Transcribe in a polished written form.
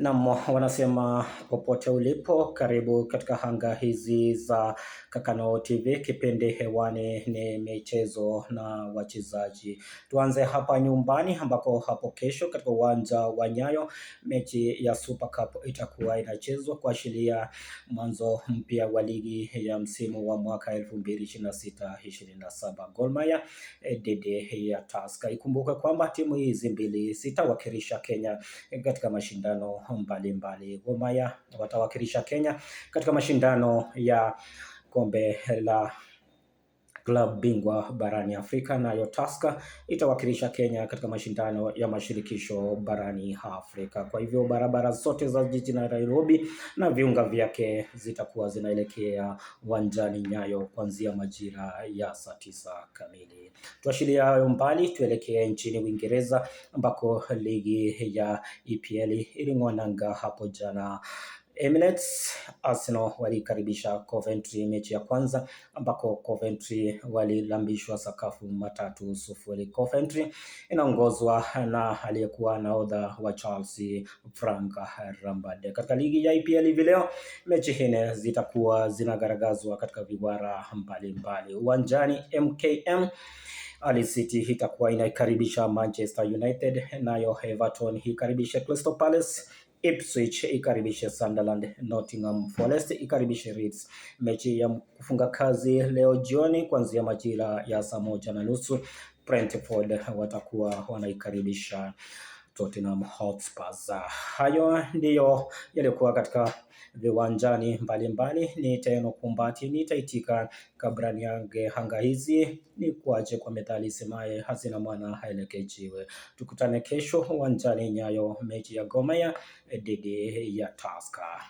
Na wanasema popote ulipo, karibu katika anga hizi za Kakano TV. Kipindi hewani ni michezo na wachezaji. Tuanze hapa nyumbani ambako hapo kesho katika uwanja wa Nyayo mechi ya Super Cup itakuwa inachezwa kuashiria mwanzo mpya wa ligi ya msimu wa mwaka 2026-27. Gor Mahia dhidi ya Tusker. Ikumbuke kwamba timu hizi mbili zitawakilisha Kenya katika mashindano mbalimbali. Gor Mahia watawakilisha Kenya katika mashindano ya kombe la klabu bingwa barani Afrika, nayo Tusker itawakilisha Kenya katika mashindano ya mashirikisho barani Afrika. Kwa hivyo barabara zote za jiji la Nairobi na viunga vyake zitakuwa zinaelekea uwanjani Nyayo kuanzia majira ya saa 9 kamili. Tuashiria hayo mbali, tuelekee nchini Uingereza ambako ligi ya EPL iling'oa nanga hapo jana. Emirates. Arsenal walikaribisha Coventry mechi ya kwanza ambako Coventry walilambishwa sakafu 3-0. Coventry inaongozwa na aliyekuwa nahodha wa Chelsea Frank Lampard. Katika ligi ya EPL hivi leo mechi nne zitakuwa zinagaragazwa katika viwara mbalimbali. Uwanjani MKM, Hull City itakuwa inaikaribisha Manchester United, nayo Everton ikaribisha Crystal Palace, Ipswich ikaribishe Sunderland, Nottingham Forest ikaribishe Leeds. Mechi ya kufunga kazi leo jioni kuanzia majira ya saa 1:30 Brentford watakuwa wanaikaribisha Tottenham Hotspur. Hayo ndiyo yalikuwa katika viwanjani mbalimbali. Ni Teno Kumbati, nitaitika kabla niange hanga hizi ni kuache kwa methali semaye hazina mwana haelekejiwe. Tukutane kesho uwanjani Nyayo mechi ya Gor Mahia dhidi ya Tusker.